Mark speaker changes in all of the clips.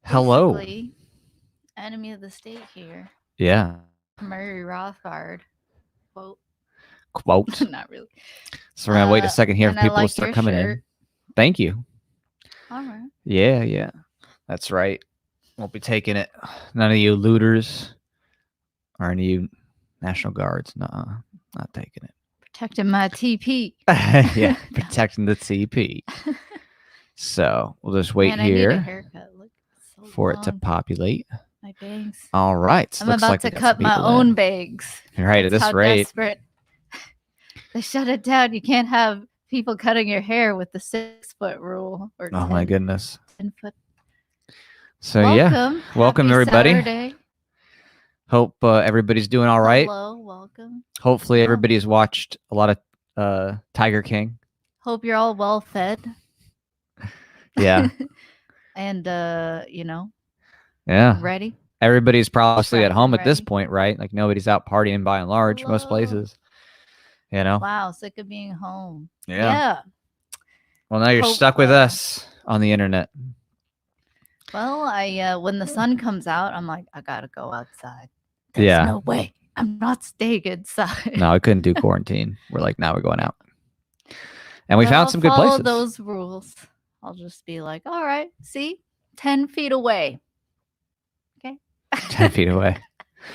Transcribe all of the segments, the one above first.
Speaker 1: Hello.
Speaker 2: Basically, enemy of the state here.
Speaker 1: Yeah.
Speaker 2: Murray Rothbard. Quote.
Speaker 1: Quote.
Speaker 2: Not really.
Speaker 1: So we're gonna wait a second here for
Speaker 2: And I
Speaker 1: people to
Speaker 2: like
Speaker 1: start
Speaker 2: your
Speaker 1: coming
Speaker 2: shirt.
Speaker 1: in. Thank you.
Speaker 2: All right.
Speaker 1: Yeah. That's right. Won't be taking it. None of you looters or any of you National Guards. Nuh-uh. Not taking it.
Speaker 2: Protecting my TP.
Speaker 1: Yeah, protecting the TP. So we'll just wait
Speaker 2: Man, I need a
Speaker 1: here
Speaker 2: haircut. Look, it's so
Speaker 1: for
Speaker 2: long.
Speaker 1: it to populate.
Speaker 2: My bangs.
Speaker 1: All right.
Speaker 2: I'm about to cut my own bangs.
Speaker 1: Right, at
Speaker 2: That's
Speaker 1: this
Speaker 2: how
Speaker 1: rate.
Speaker 2: Desperate. They shut it down. You can't have people cutting your hair with the 6-foot rule or
Speaker 1: Oh my goodness.
Speaker 2: 10-foot.
Speaker 1: So
Speaker 2: Welcome.
Speaker 1: Welcome
Speaker 2: Happy
Speaker 1: everybody.
Speaker 2: Saturday.
Speaker 1: Hope everybody's doing all right.
Speaker 2: Hello, welcome.
Speaker 1: Hopefully everybody's watched a lot of Tiger King.
Speaker 2: Hope you're all well fed.
Speaker 1: Yeah.
Speaker 2: And
Speaker 1: Yeah.
Speaker 2: ready.
Speaker 1: Everybody's probably at home at this point, right? Like nobody's out partying by and large, most places. You know?
Speaker 2: Wow, sick of being home.
Speaker 1: Yeah. Well, now you're stuck with us on the internet.
Speaker 2: Well, I when the sun comes out, I'm like, I gotta go outside. There's no way. I'm not staying inside.
Speaker 1: No, I couldn't do quarantine. We're like, now we're going out. And we found some good places.
Speaker 2: Follow those rules. I'll just be like, all right, see? 10 feet away. Okay.
Speaker 1: 10 feet away.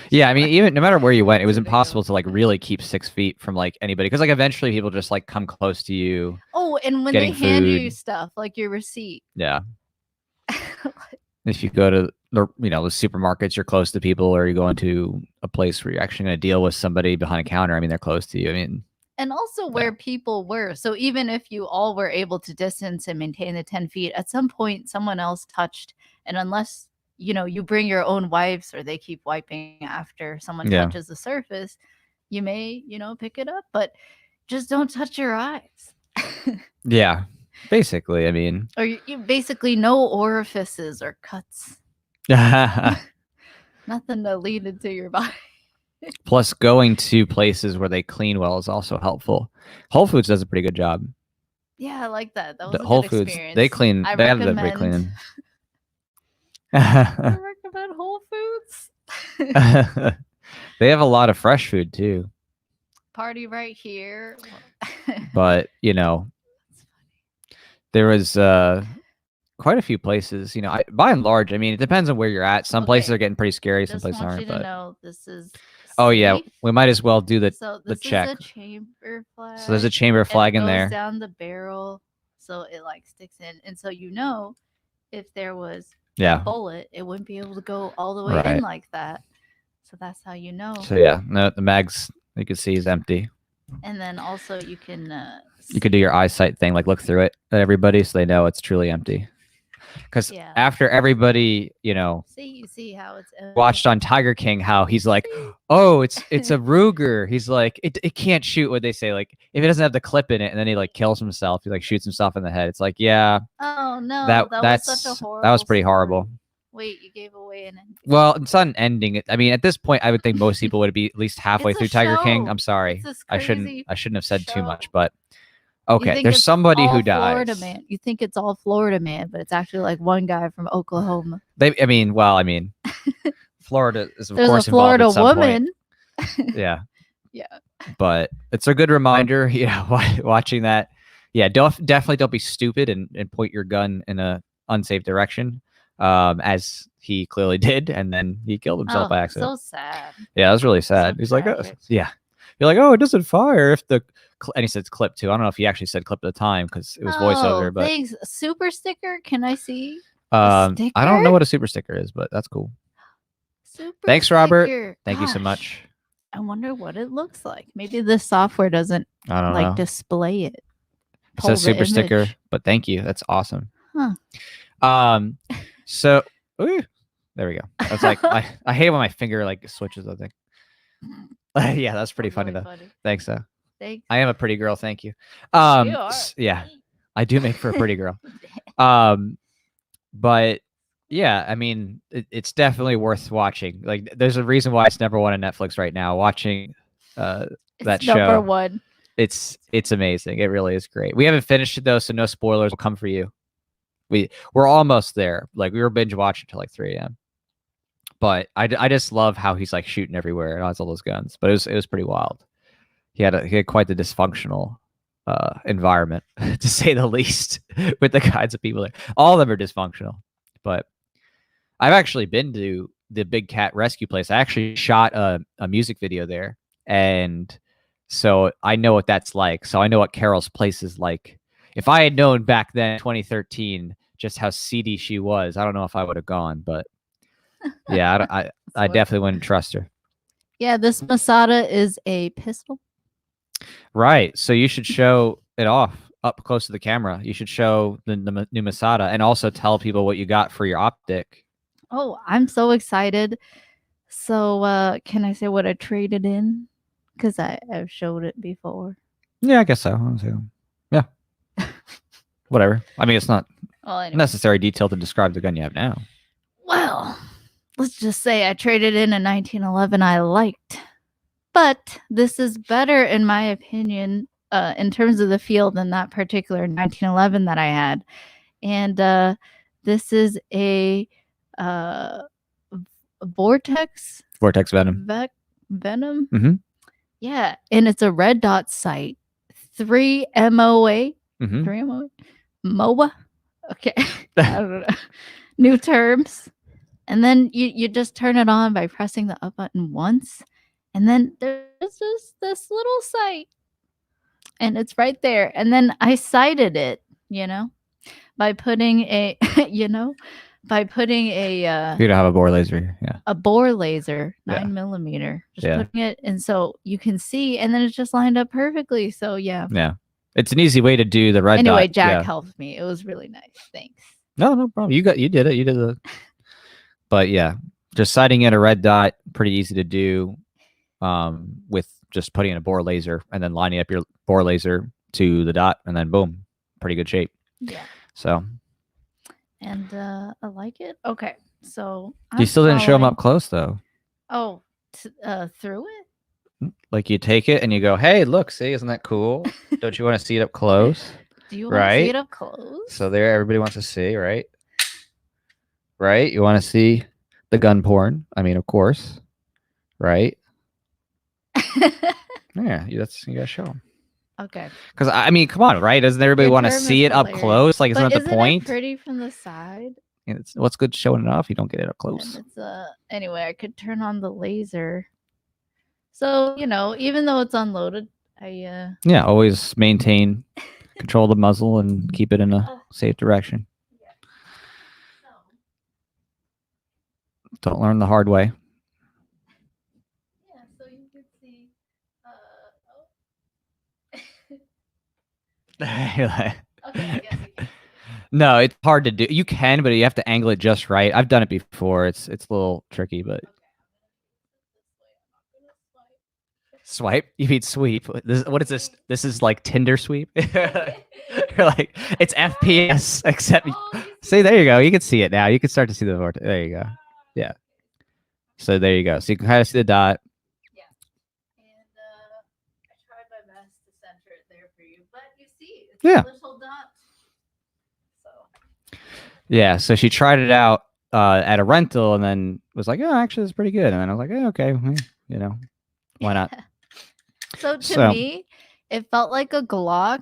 Speaker 1: Yeah, I mean, even no matter where you went, it was impossible to like really keep 6 feet from like anybody because like eventually people just like come close to you.
Speaker 2: Oh, and when they hand you stuff, like your receipt.
Speaker 1: Yeah. If you go to the supermarkets, you're close to people, or you go into a place where you're actually going to deal with somebody behind a counter. I mean, they're close to you. I mean,
Speaker 2: and also where people were. So even if you all were able to distance and maintain the 10 feet, at some point someone else touched, and unless you bring your own wipes or they keep wiping after someone touches the surface, you may, pick it up, but just don't touch your eyes.
Speaker 1: Yeah, basically, I mean.
Speaker 2: Or you basically no orifices or cuts. Nothing to lead into your body.
Speaker 1: Plus, going to places where they clean well is also helpful. Whole Foods does a pretty good job.
Speaker 2: Yeah, I like that. That was a
Speaker 1: Whole
Speaker 2: good
Speaker 1: Foods,
Speaker 2: experience.
Speaker 1: they clean. They have the great cleaning.
Speaker 2: I recommend Whole Foods.
Speaker 1: They have a lot of fresh food too.
Speaker 2: Party right here.
Speaker 1: But there was quite a few places. By and large, I mean, it depends on where you're at. Some places are getting pretty scary. Some places aren't. But
Speaker 2: know this is.
Speaker 1: Oh yeah, we might as well do the check.
Speaker 2: Is a chamber flag.
Speaker 1: So there's a chamber flag in there.
Speaker 2: It goes down the barrel, so it like sticks in, and so if there was a bullet, it wouldn't be able to go all the way in like that. So that's how you know.
Speaker 1: So yeah, no, the mags you can see is empty.
Speaker 2: And then also you can.
Speaker 1: You could do your eyesight thing, like look through it at everybody, so they know it's truly empty. Because after everybody,
Speaker 2: you see how it's
Speaker 1: watched on Tiger King, how he's like, oh, it's a Ruger. He's like, it can't shoot. What they say, like if it doesn't have the clip in it, and then he like kills himself, he like shoots himself in the head. It's like, yeah.
Speaker 2: Oh no,
Speaker 1: that's
Speaker 2: was such a horrible.
Speaker 1: That was pretty horrible.
Speaker 2: Wait, you gave away an ending.
Speaker 1: Well, it's not an ending. I mean, at this point, I would think most people would be at least halfway through Tiger King. I'm sorry, I shouldn't have said too much, but. Okay, there's somebody who dies.
Speaker 2: Florida man. You think it's all Florida man, but it's actually like one guy from Oklahoma.
Speaker 1: I mean, Florida is of
Speaker 2: There's
Speaker 1: course
Speaker 2: a Florida
Speaker 1: involved at some
Speaker 2: woman.
Speaker 1: Point. Yeah.
Speaker 2: Yeah.
Speaker 1: But it's a good reminder, watching that. Yeah, definitely don't be stupid and point your gun in a unsafe direction, as he clearly did, and then he killed himself by accident.
Speaker 2: So sad.
Speaker 1: Yeah, it was really sad. He's like, yeah. You're like, oh, it doesn't fire if the. And he said clip too. I don't know if he actually said clip at the time because it was voiceover. But
Speaker 2: thanks. Super sticker? Can I see?
Speaker 1: I don't know what a super sticker is, but that's cool. Thanks, Robert.
Speaker 2: Sticker.
Speaker 1: Thank you so much.
Speaker 2: I wonder what it looks like. Maybe the software doesn't display it.
Speaker 1: It says super sticker, but thank you. That's awesome. Huh. So there we go. I was like, I hate when my finger like switches. I think. Yeah, that's pretty funny though. Thanks, though.
Speaker 2: Thanks.
Speaker 1: I am a pretty girl, thank you. Yeah, I do make for a pretty girl. But yeah, I mean, it's definitely worth watching. Like, there's a reason why it's number one on Netflix right now. Watching that show,
Speaker 2: number one.
Speaker 1: It's amazing. It really is great. We haven't finished it though, so no spoilers will come for you. we're almost there. Like we were binge watching till like 3 a.m. But I just love how he's like shooting everywhere and has all those guns. But it was pretty wild. He had quite the dysfunctional environment to say the least with the kinds of people there. All of them are dysfunctional. But I've actually been to the Big Cat Rescue Place. I actually shot a music video there, and so I know what that's like. So I know what Carol's Place is like. If I had known back then, 2013, just how seedy she was, I don't know if I would have gone. But yeah, I definitely wouldn't trust her.
Speaker 2: Yeah, this Masada is a pistol.
Speaker 1: Right. So you should show it off up close to the camera. You should show the new Masada and also tell people what you got for your optic.
Speaker 2: Oh, I'm so excited. So can I say what I traded in? Because I've showed it before.
Speaker 1: Yeah, I guess so. Yeah. Whatever. I mean, it's not necessary detail to describe the gun you have now.
Speaker 2: Well, let's just say I traded in a 1911 I liked. But this is better, in my opinion, in terms of the feel than that particular 1911 that I had. And this is a Vortex
Speaker 1: Venom.
Speaker 2: Venom?
Speaker 1: Mm-hmm.
Speaker 2: Yeah, and it's a red dot sight. 3 MOA.
Speaker 1: Mm-hmm.
Speaker 2: 3 MOA? MOA? Okay. I don't know. New terms. And then you just turn it on by pressing the up button once. And then there's just this little sight. And it's right there. And then I sighted it, by putting a, you don't
Speaker 1: have a bore laser. Yeah.
Speaker 2: A bore laser, 9mm. Just putting it. And so you can see, and then it's just lined up perfectly. So yeah.
Speaker 1: Yeah. It's an easy way to do the red dot.
Speaker 2: Anyway, Jack helped me. It was really nice. Thanks.
Speaker 1: No problem. You did it. You did the. But yeah, just sighting at a red dot, pretty easy to do. With just putting in a bore laser and then lining up your bore laser to the dot, and then boom, pretty good shape.
Speaker 2: Yeah.
Speaker 1: So.
Speaker 2: And I like it. Okay, so
Speaker 1: you still didn't show them up close though.
Speaker 2: Oh, through it.
Speaker 1: Like you take it and you go, "Hey, look, see, isn't that cool? Don't you want to see it up close?"
Speaker 2: Do you want to see it up close?
Speaker 1: So there, everybody wants to see, right? Right? You want to see the gun porn? I mean, of course, right? Yeah, you gotta show them.
Speaker 2: Okay.
Speaker 1: Because I mean, come on, right? Doesn't everybody want to see it up close? Like, isn't that the point?
Speaker 2: It pretty from the side?
Speaker 1: What's good showing it off? You don't get it up close.
Speaker 2: And it's anyway, I could turn on the laser. So even though it's unloaded, I
Speaker 1: always maintain control the muzzle and keep it in a safe direction.
Speaker 2: Yeah.
Speaker 1: Don't learn the hard way.
Speaker 2: Yeah, so you can see.
Speaker 1: Okay,
Speaker 2: I guess you can.
Speaker 1: No, it's hard to do. You can, but you have to angle it just right. I've done it before. It's a little tricky, but. Swipe? You mean sweep? What is this? This is like Tinder sweep? You're like, it's FPS, except... See, there you go. You can see it now. You can start to see the vortex. There you go. Yeah. So there you go. So you can kind of see the dot.
Speaker 2: Yeah. And I tried my best to center it there for you. But you see, it's a little dot. So.
Speaker 1: Yeah, so she tried it out at a rental and then was like, oh, actually, it's pretty good. And then I was like, oh, okay, why not?
Speaker 2: So to me, it felt like a Glock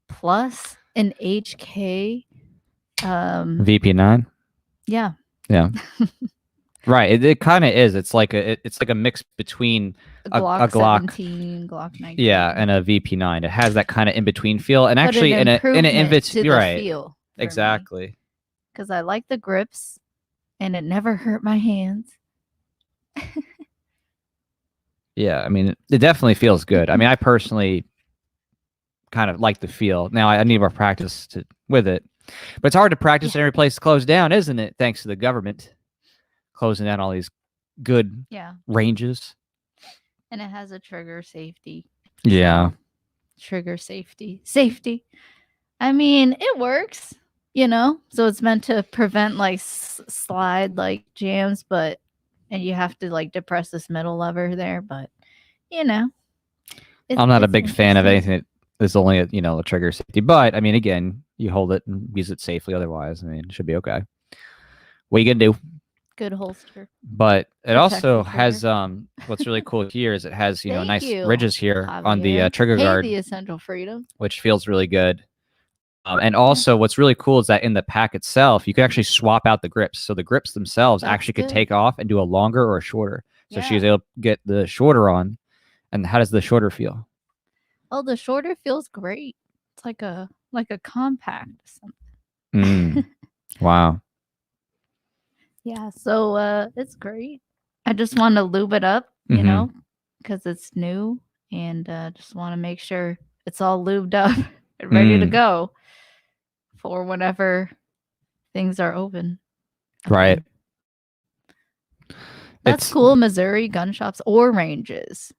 Speaker 2: plus an HK.
Speaker 1: VP9.
Speaker 2: Yeah.
Speaker 1: Yeah. Right. It kind of is. It's like a mix between
Speaker 2: a Glock 17, Glock 19.
Speaker 1: Yeah, and a VP9. It has that kind of in between feel, and actually in between. You're right.
Speaker 2: Feel
Speaker 1: exactly.
Speaker 2: Because I like the grips, and it never hurt my hands.
Speaker 1: Yeah, I mean, it definitely feels good. I mean, I personally kind of like the feel. Now, I need more practice with it. But it's hard to practice in every place closed down, isn't it? Thanks to the government closing down all these good ranges.
Speaker 2: And it has a trigger safety.
Speaker 1: Yeah.
Speaker 2: Trigger safety. Safety. I mean, it works, So it's meant to prevent like slide like jams, and you have to like depress this middle lever there, but I'm
Speaker 1: not a big fan of anything is only a trigger safety. But I mean, again, you hold it and use it safely. Otherwise, I mean, it should be okay. What you gonna do?
Speaker 2: Good holster.
Speaker 1: But it
Speaker 2: Protect
Speaker 1: also
Speaker 2: the
Speaker 1: has
Speaker 2: trigger.
Speaker 1: What's really cool here is it has
Speaker 2: Thank
Speaker 1: nice
Speaker 2: you,
Speaker 1: ridges here on the
Speaker 2: Javier.
Speaker 1: trigger
Speaker 2: Hey,
Speaker 1: guard,
Speaker 2: the essential freedom.
Speaker 1: which feels really good. And also, what's really cool is that in the pack itself, you can actually swap out the grips. So the grips themselves
Speaker 2: That's
Speaker 1: actually could
Speaker 2: good.
Speaker 1: take off and do a longer or a shorter. So she was
Speaker 2: Yeah.
Speaker 1: able to get the shorter on. And how does the shorter feel?
Speaker 2: Oh, the shorter feels great. It's like a compact something.
Speaker 1: Wow.
Speaker 2: Yeah, so it's great. I just want to lube it up, because it's new, and just want to make sure it's all lubed up and ready to go for whenever things are open.
Speaker 1: Right.
Speaker 2: That's cool. Missouri gun shops or ranges.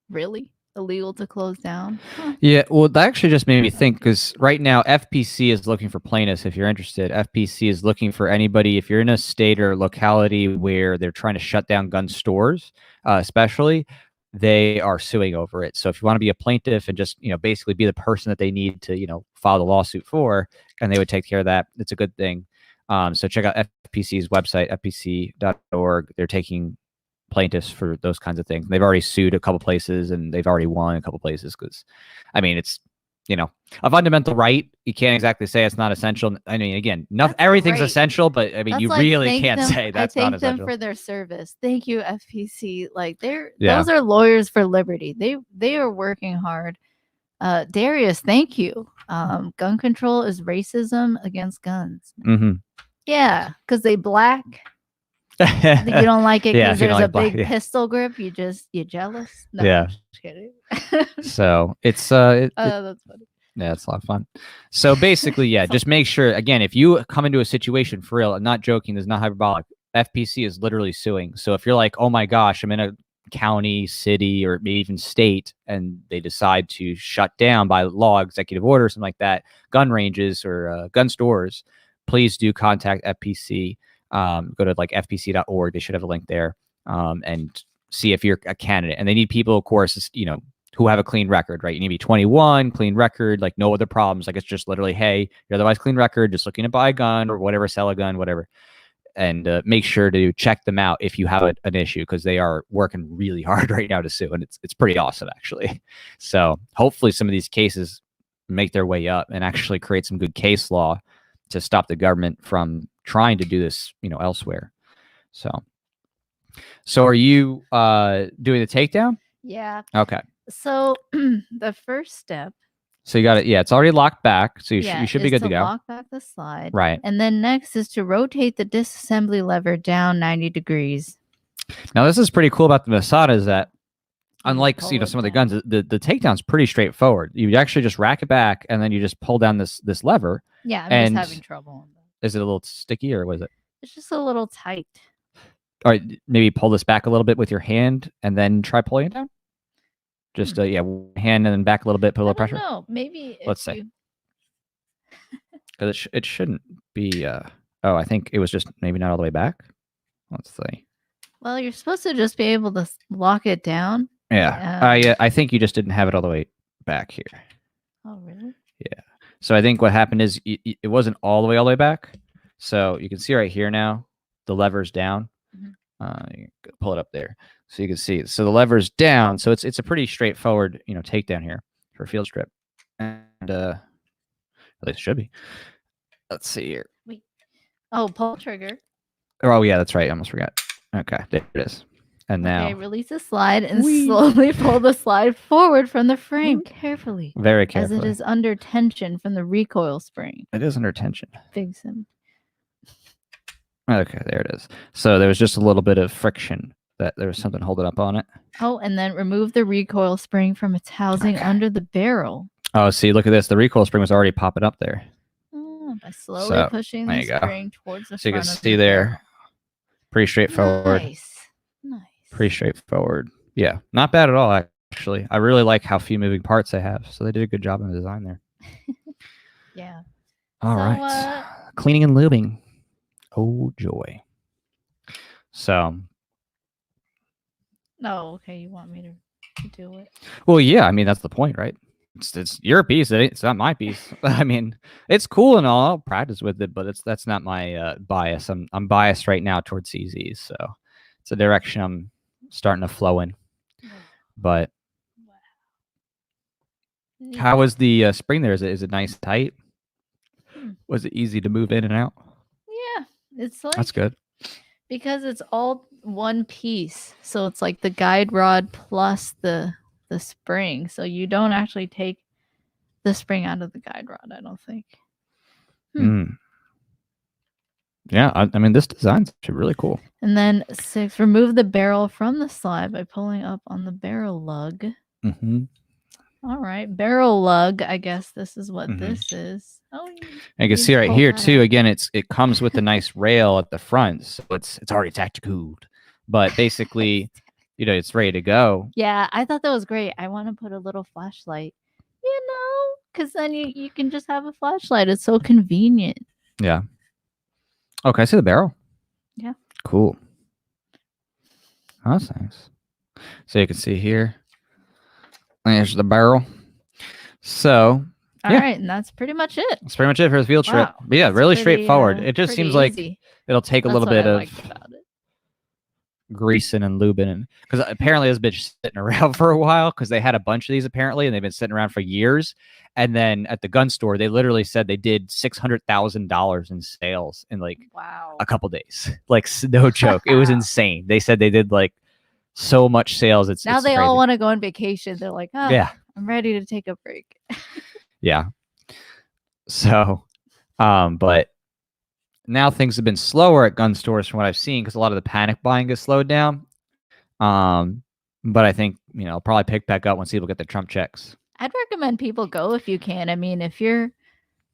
Speaker 2: Really? Illegal to close down? Huh.
Speaker 1: Yeah, well, that actually just made me think, because right now FPC is looking for plaintiffs. If you're interested, FPC is looking for anybody. If you're in a state or locality where they're trying to shut down gun stores, especially, they are suing over it. So if you want to be a plaintiff and just basically be the person that they need to file the lawsuit for, and they would take care of that, it's a good thing. So check out FPC's website, fpc.org. They're taking plaintiffs for those kinds of things. They've already sued a couple places and they've already won a couple places because, I mean, it's a fundamental right. You can't exactly say it's not essential. I mean, again, everything's essential, but I mean,
Speaker 2: that's
Speaker 1: you really can't say that's not essential.
Speaker 2: I thank them for their service. Thank you, FPC. Like those are lawyers for liberty. They are working hard. Darius, thank you. Gun control is racism against guns. Yeah, because they black. You don't like it because there's a big pistol grip. You jealous? No, I'm just kidding.
Speaker 1: So it's
Speaker 2: that's funny.
Speaker 1: Yeah, it's a lot of fun. So basically, just make sure, again, if you come into a situation for real, I'm not joking, this is not hyperbolic. FPC is literally suing. So if you're like, oh my gosh, I'm in a county, city, or maybe even state, and they decide to shut down by law, executive order, something like that, gun ranges or gun stores, please do contact FPC. Go to fpc.org. They should have a link there, and see if you're a candidate. And they need people, of course, who have a clean record, right? You need to be 21, clean record, like no other problems. Like it's just literally, hey, you're otherwise clean record, just looking to buy a gun or whatever, sell a gun, whatever. And make sure to check them out if you have an issue, because they are working really hard right now to sue, and it's pretty awesome actually. So hopefully some of these cases make their way up and actually create some good case law to stop the government from trying to do this, elsewhere. So are you doing the takedown?
Speaker 2: Yeah.
Speaker 1: Okay.
Speaker 2: So the first step.
Speaker 1: So you got it. Yeah, it's already locked back. So you should be good to go.
Speaker 2: Lock back the slide.
Speaker 1: Right.
Speaker 2: And then next is to rotate the disassembly lever down 90 degrees.
Speaker 1: Now this is pretty cool about the Masada is that, unlike some of the guns, the takedown's pretty straightforward. You actually just rack it back and then you just pull down this lever.
Speaker 2: Yeah, I'm just having trouble.
Speaker 1: Is it a little sticky or was it?
Speaker 2: It's just a little tight.
Speaker 1: All right, maybe pull this back a little bit with your hand and then try pulling it down. Just hand and then back a little bit, put a little pressure.
Speaker 2: No, maybe.
Speaker 1: Let's see. Because it shouldn't be. I think it was just maybe not all the way back. Let's see.
Speaker 2: Well, you're supposed to just be able to lock it down.
Speaker 1: Yeah. I think you just didn't have it all the way back here.
Speaker 2: Oh, really?
Speaker 1: Yeah. So I think what happened is it wasn't all the way back. So you can see right here now, the lever's down. You can pull it up there so you can see it. So the lever's down. So it's a pretty straightforward, takedown here for a field strip. And at least it should be. Let's see here.
Speaker 2: Wait. Oh, pull trigger.
Speaker 1: Oh yeah, that's right. I almost forgot. Okay, there it is. And now
Speaker 2: release the slide and slowly pull the slide forward from the frame carefully.
Speaker 1: Very carefully.
Speaker 2: As it is under tension from the recoil spring.
Speaker 1: It is under tension.
Speaker 2: Fix him.
Speaker 1: Okay, there it is. So there was just a little bit of friction that there was something holding up on it.
Speaker 2: Oh, and then remove the recoil spring from its housing under the barrel.
Speaker 1: Oh, see, look at this. The recoil spring was already popping up there.
Speaker 2: Oh, by slowly pushing the spring towards the front.
Speaker 1: So you can see there. Pretty straightforward.
Speaker 2: Nice.
Speaker 1: Pretty straightforward. Yeah, not bad at all, actually. I really like how few moving parts they have. So they did a good job in the design there.
Speaker 2: Yeah.
Speaker 1: All right. Cleaning and lubing. Oh, joy. So.
Speaker 2: Oh, okay. You want me to do it?
Speaker 1: Well, yeah. I mean, that's the point, right? it's your piece. It's not my piece. I mean, it's cool and all. I'll practice with it, but that's not my bias. I'm biased right now towards CZs, so it's a direction I'm starting to flow in. But how was the spring there? Is it nice and tight? Was it easy to move in and out?
Speaker 2: Yeah, it's like
Speaker 1: that's good
Speaker 2: because it's all one piece. So it's like the guide rod plus the spring. So you don't actually take the spring out of the guide rod, I don't think.
Speaker 1: Yeah, I mean, this design's actually really cool.
Speaker 2: And then 6, remove the barrel from the slide by pulling up on the barrel lug. All right, barrel lug. I guess this is what this is. Oh,
Speaker 1: you can see right here too. Again, it comes with a nice rail at the front, so it's already tactical. But basically, it's ready to go.
Speaker 2: Yeah, I thought that was great. I want to put a little flashlight, because then you can just have a flashlight. It's so convenient.
Speaker 1: Yeah. Oh, can I see the barrel?
Speaker 2: Yeah.
Speaker 1: Cool. Oh, that's nice. So you can see here. There's the barrel. So,
Speaker 2: all right, and that's pretty much it.
Speaker 1: That's pretty much it for the field trip. But yeah, really straightforward. It just seems like it'll take a little bit of greasing and lubing, and because apparently this bitch sitting around for a while because they had a bunch of these apparently, and they've been sitting around for years. And then at the gun store, they literally said they did $600,000 in sales in like a couple days. Like no joke, it was insane. They said they did like so much sales. It's
Speaker 2: now
Speaker 1: it's
Speaker 2: they
Speaker 1: crazy.
Speaker 2: all want to go on vacation. They're like, oh yeah, I'm ready to take a break.
Speaker 1: Yeah. So, but now things have been slower at gun stores from what I've seen because a lot of the panic buying has slowed down. But I think I'll probably pick back up once people get their Trump checks.
Speaker 2: I'd recommend people go if you can. I mean,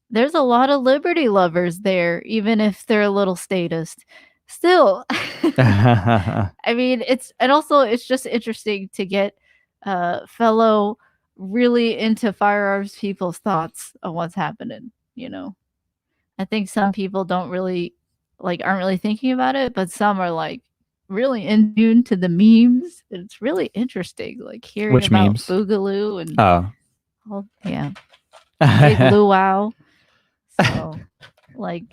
Speaker 2: there's a lot of liberty lovers there, even if they're a little statist. Still, I mean, it's just interesting to get fellow really into firearms people's thoughts on what's happening. I think some people aren't really thinking about it, but some are like really in tune to the memes. It's really interesting, like hearing
Speaker 1: Which
Speaker 2: about
Speaker 1: memes?
Speaker 2: Boogaloo and yeah, Big Luau. So,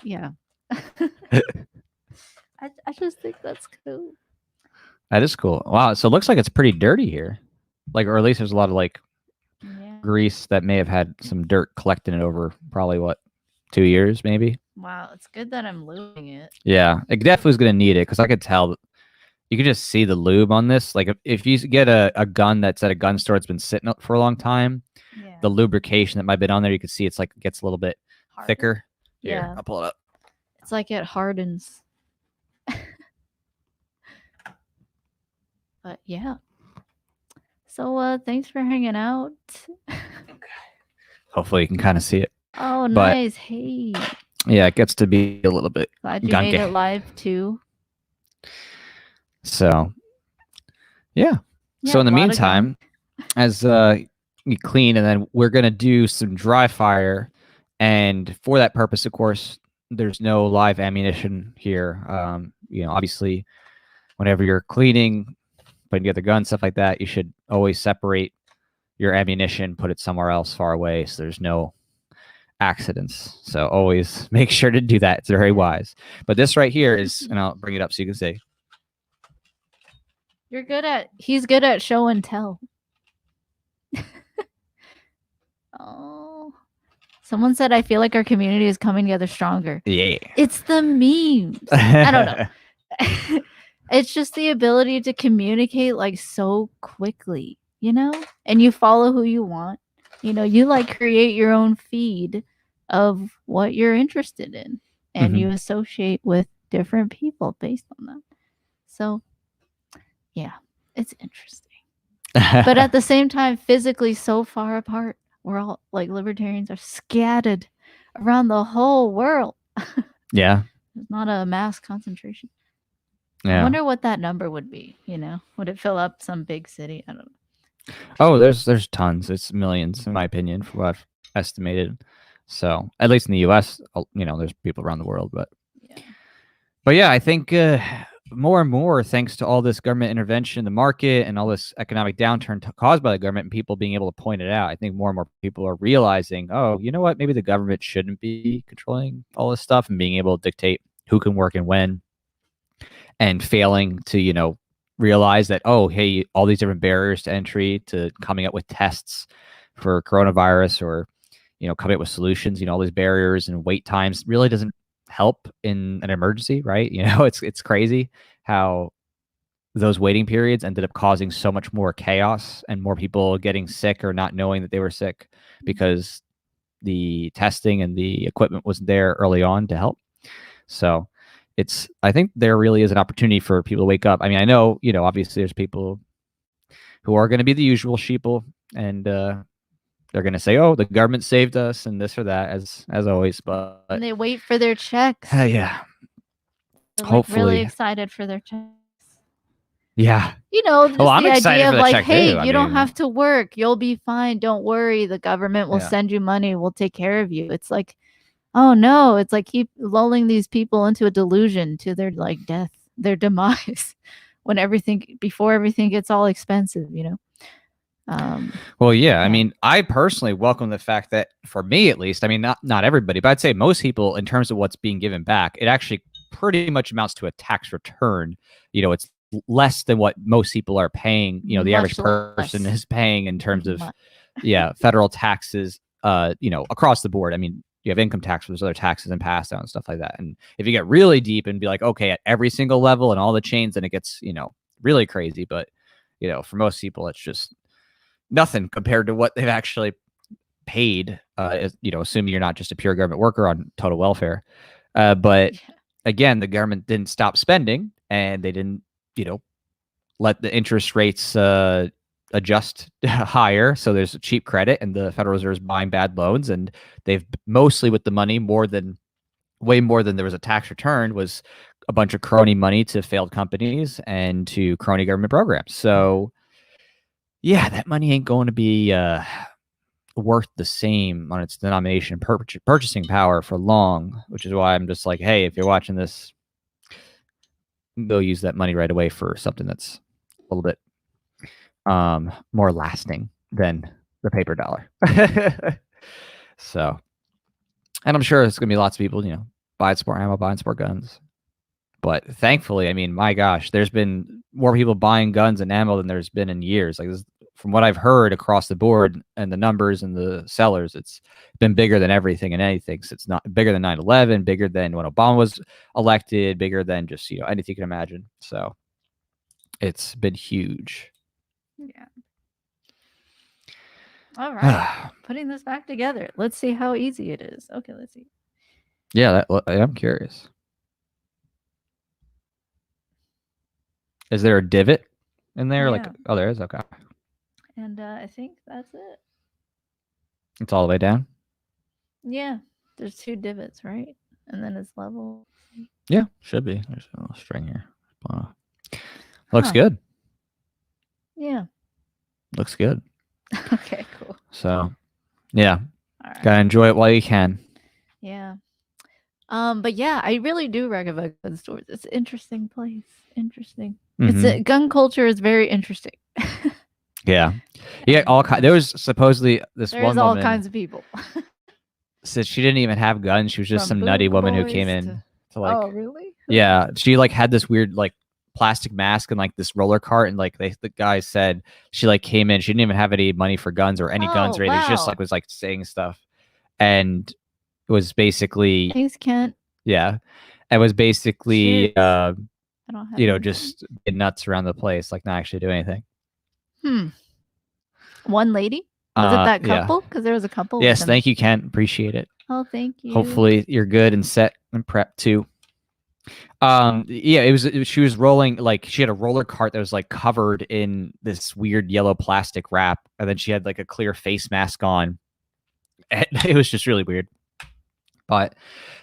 Speaker 2: yeah. I just think that's cool.
Speaker 1: That is cool. Wow. So it looks like it's pretty dirty here, or at least there's a lot of grease that may have had some dirt collecting it over probably 2 years maybe.
Speaker 2: Wow, it's good that I'm lubing it.
Speaker 1: Yeah, it definitely is going to need it because I could tell. You can just see the lube on this. Like if you get a gun that's at a gun store, it's been sitting up for a long time. Yeah. The lubrication that might have been on there, you can see it's like it gets a little bit thicker. Here, I'll pull it up.
Speaker 2: It's like it hardens. But yeah. So thanks for hanging out.
Speaker 1: Hopefully you can kind of see it.
Speaker 2: Oh, nice. Hey.
Speaker 1: Yeah, it gets to be a little bit
Speaker 2: glad you made it live too.
Speaker 1: So, yeah. So in the meantime, as you clean, and then we're going to do some dry fire. And for that purpose, of course, there's no live ammunition here. Obviously, whenever you're cleaning, putting together guns, stuff like that, you should always separate your ammunition, put it somewhere else far away so there's no accidents. So always make sure to do that. It's very wise. But this right here is, and I'll bring it up so you can see.
Speaker 2: He's good at show and tell. Oh. Someone said, I feel like our community is coming together stronger.
Speaker 1: Yeah.
Speaker 2: It's the memes. I don't know. It's just the ability to communicate so quickly, and you follow who you want. You create your own feed of what you're interested in, and you associate with different people based on that. So, yeah, it's interesting. But at the same time, physically so far apart. We're all libertarians are scattered around the whole world.
Speaker 1: Yeah.
Speaker 2: It's not a mass concentration.
Speaker 1: Yeah.
Speaker 2: I wonder what that number would be. Would it fill up some big city? I don't know.
Speaker 1: Oh, there's tons. It's millions, in my opinion, for what I've estimated. So at least in the U.S., there's people around the world, but yeah, I think more and more, thanks to all this government intervention in the market and all this economic downturn caused by the government and people being able to point it out, I think more and more people are realizing, oh, you know what? Maybe the government shouldn't be controlling all this stuff and being able to dictate who can work and when, and failing to, realize that, oh, hey, all these different barriers to entry to coming up with tests for coronavirus or, coming up with solutions, all these barriers and wait times really doesn't help in an emergency, right? It's crazy how those waiting periods ended up causing so much more chaos and more people getting sick or not knowing that they were sick because the testing and the equipment wasn't there early on to help. So I think there really is an opportunity for people to wake up. I mean, I know, obviously there's people who are going to be the usual sheeple and they're going to say, oh, the government saved us and this or that, as always. But
Speaker 2: and they wait for their checks.
Speaker 1: Yeah.
Speaker 2: They're
Speaker 1: Hopefully.
Speaker 2: really excited for their checks.
Speaker 1: Yeah.
Speaker 2: Just
Speaker 1: I'm
Speaker 2: the
Speaker 1: excited
Speaker 2: idea
Speaker 1: for
Speaker 2: of
Speaker 1: the
Speaker 2: like,
Speaker 1: check
Speaker 2: hey,
Speaker 1: too.
Speaker 2: you don't have to work. You'll be fine. Don't worry. The government will
Speaker 1: Yeah.
Speaker 2: send you money. We'll take care of you. It's like, oh no, it's like keep lulling these people into a delusion to their like death, their demise, when before everything gets all expensive,
Speaker 1: Well, yeah. I mean, I personally welcome the fact that, for me at least, I mean, not everybody, but I'd say most people, in terms of what's being given back, it actually pretty much amounts to a tax return. It's less than what most people are paying. The average person is paying in terms of, federal taxes. Across the board. I mean, you have income tax, there's other taxes and pass down and stuff like that. And if you get really deep and be like, okay, at every single level and all the chains, then it gets, really crazy. But, for most people, it's just nothing compared to what they've actually paid, assuming you're not just a pure government worker on total welfare. But again, the government didn't stop spending and they didn't, let the interest rates adjust higher. So there's a cheap credit and the Federal Reserve is buying bad loans. And they've mostly, with the money, way more than there was a tax return, was a bunch of crony money to failed companies and to crony government programs. So yeah, that money ain't going to be worth the same on its denomination purchasing power for long, which is why I'm just like, hey, if you're watching this, go use that money right away for something that's a little bit more lasting than the paper dollar. So, and I'm sure there's going to be lots of people, buying sport ammo, buying sport guns. But thankfully, I mean, my gosh, there's been more people buying guns and ammo than there's been in years. Like this, from what I've heard across the board and the numbers and the sellers, it's been bigger than everything and anything. So it's not bigger than 9/11, bigger than when Obama was elected, bigger than just, anything you can imagine. So it's been huge.
Speaker 2: Yeah. All right. Putting this back together. Let's see how easy it is. Okay, let's see.
Speaker 1: Yeah, I'm curious. Is there a divot in there? Yeah. Like, oh, there is? Okay.
Speaker 2: And I think that's it.
Speaker 1: It's all the way down?
Speaker 2: Yeah. There's 2 divots, right? And then it's level.
Speaker 1: Yeah, should be. There's a little string here. Looks good.
Speaker 2: Yeah.
Speaker 1: Looks good.
Speaker 2: Okay, cool.
Speaker 1: So, yeah. All right. Gotta enjoy it while you can.
Speaker 2: Yeah. But yeah, I really do recommend gun stores. It's an interesting place. Interesting. Mm-hmm. Gun culture is very interesting.
Speaker 1: Yeah. Yeah, there was supposedly this one woman.
Speaker 2: There's all kinds of people.
Speaker 1: Said she didn't even have guns. She was just some nutty woman who came in to like.
Speaker 2: Oh, really?
Speaker 1: Yeah, she like had this weird like plastic mask and like this roller cart, and like the guy said she like came in. She didn't even have any money for guns or any guns or anything. Wow. She just was like saying stuff, and it was basically.
Speaker 2: Thanks, Kent.
Speaker 1: Yeah, it was basically just get nuts around the place, like not actually do anything.
Speaker 2: One lady? Was it that couple? Because there was a couple.
Speaker 1: Yes, thank you, Kent. Appreciate it.
Speaker 2: Oh, thank you.
Speaker 1: Hopefully you're good and set and prepped too. Yeah, she was rolling, like she had a roller cart that was like covered in this weird yellow plastic wrap, and then she had like a clear face mask on. And it was just really weird. But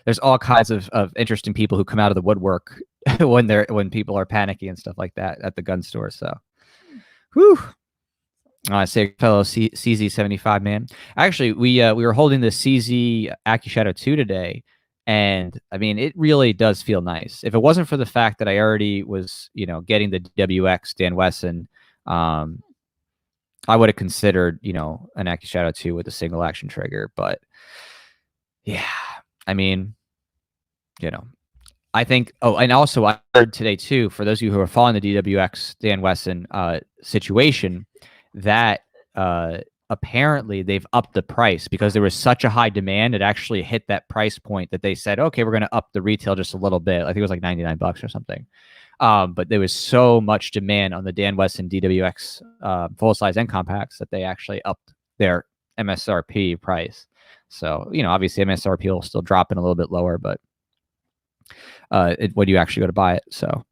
Speaker 1: there's all kinds of interesting people who come out of the woodwork when people are panicky and stuff like that at the gun store. So, whew. I say fellow CZ75 man. Actually, we were holding the CZ AccuShadow 2 today, And I mean, it really does feel nice. If it wasn't for the fact that I already was, getting the DWX Dan Wesson, I would have considered, an Active Shadow 2 with a single action trigger. But yeah, I mean, I think. Oh, and also I heard today too, for those of you who are following the DWX Dan Wesson situation, that apparently they've upped the price because there was such a high demand. It actually hit that price point that they said, okay, we're going to up the retail just a little bit. I think it was like $99 or something. But there was so much demand on the Dan Wesson DWX full size and compacts that they actually upped their MSRP price. So, obviously MSRP will still drop in a little bit lower, but when you actually go to buy it. So,